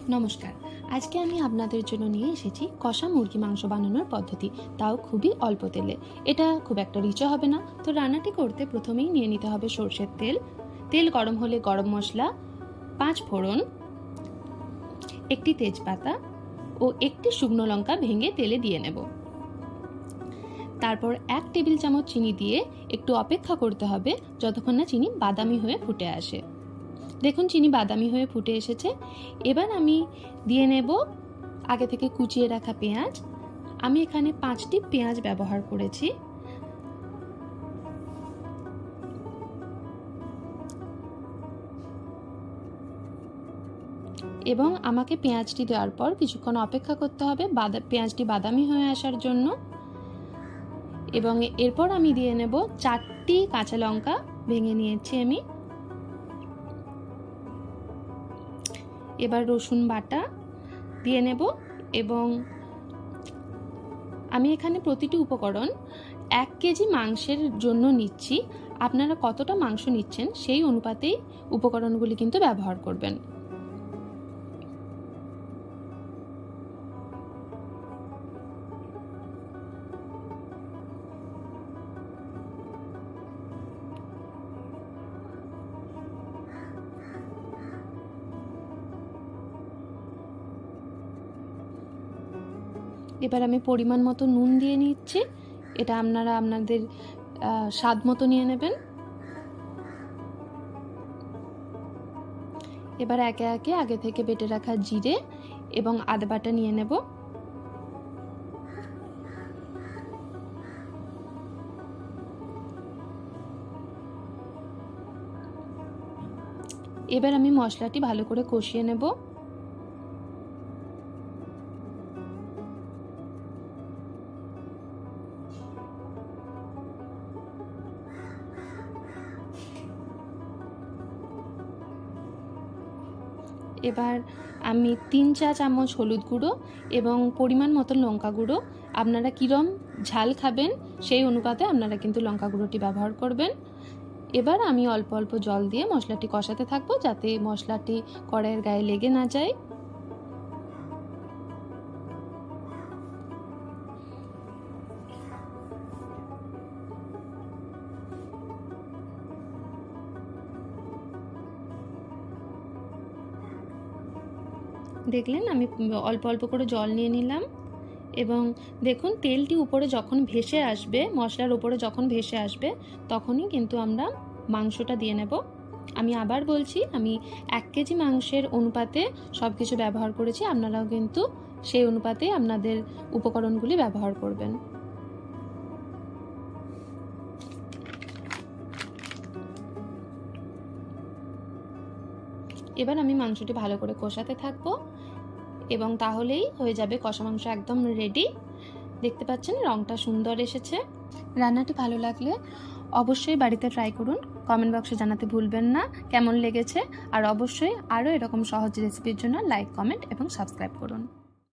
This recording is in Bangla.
নমস্কার। আজকে আমি আপনাদের জন্য নিয়ে এসেছি কষা মুরগি মাংস বানানোর পদ্ধতি, তাও খুবই অল্প তেলে। এটা খুব একটা রিচও হবে না। তো রান্নাটি করতে প্রথমেই নিয়ে নিতে হবে সরষের তেল। তেল গরম হলে গরম মশলা, 5 ফোড়ন, একটি তেজপাতা ও একটি শুকনো লঙ্কা ভেঙে তেলে দিয়ে নেব। তারপর 1 টেবিল চামচ চিনি দিয়ে একটু অপেক্ষা করতে হবে যতক্ষণ না চিনি বাদামি হয়ে ফুটে আসে। দেখুন চিনি বাদামি হয়ে ফুটে এসেছে। এবার আমি দিয়ে নেব আগে থেকে কুচিয়ে রাখা পেঁয়াজ। আমি এখানে 5টি পেঁয়াজ ব্যবহার করেছি। এবং আমাকে পেঁয়াজটি দেওয়ার পর কিছুক্ষণ অপেক্ষা করতে হবে পেঁয়াজটি বাদামি হয়ে আসার জন্য। এবং এরপর আমি দিয়ে নেব 4টি কাঁচা লঙ্কা ভেঙে নিয়েছি আমি। এবার রসুন বাটা দিয়ে নেব এবং আমি এখানে প্রতিটি উপকরণ 1 কেজি মাংসের জন্য নিচ্ছি। আপনারা কতটা মাংস নিচ্ছেন সেই অনুপাতেই উপকরণগুলি কিন্তু ব্যবহার করবেন। এবার আমি পরিমাণ মতো নুন দিয়ে নিচ্ছি। এটা আপনারা আপনাদের স্বাদ মতো নিয়ে নেবেন। এবার একে একে আগে থেকে বেটে রাখা জিরে এবং আদা বাটা নিয়ে নেব। এবার আমি মশলাটি ভালো করে কষিয়ে নেব। এবার আমি 3 চা চামচ হলুদ গুঁড়ো এবং পরিমাণ মতো লঙ্কা গুঁড়ো, আপনারা কীরকম ঝাল খাবেন সেই অনুপাতে আপনারা কিন্তু লঙ্কা গুঁড়োটি ব্যবহার করবেন। এবার আমি অল্প অল্প জল দিয়ে মশলাটি কষাতে থাকবো যাতে মশলাটি কড়াইয়ের গায়ে লেগে না যায়। দেখলেন আমি অল্প অল্প করে জল নিয়ে নিলাম এবং দেখুন তেলটি উপরে যখন ভেসে আসবে, মশলার উপরে যখন ভেসে আসবে তখনই কিন্তু আমরা মাংসটা দিয়ে নেব। আমি আবার বলছি, আমি 1 কেজি মাংসের অনুপাতে সব কিছু ব্যবহার করেছি। আপনারাও কিন্তু সেই অনুপাতে আপনাদের উপকরণগুলি ব্যবহার করবেন। এবার আমি মাংসটি ভালো করে কষাতে থাকবো এবং তাহলেই হয়ে যাবে কষা মাংস একদম রেডি। দেখতে পাচ্ছেন রংটা সুন্দর এসেছে। রান্নাটি ভালো লাগলে অবশ্যই বাড়িতে ট্রাই করুন। কমেন্ট বক্সে জানাতে ভুলবেন না কেমন লেগেছে। আর অবশ্যই আরও এরকম সহজ রেসিপির জন্য লাইক, কমেন্ট এবং সাবস্ক্রাইব করুন।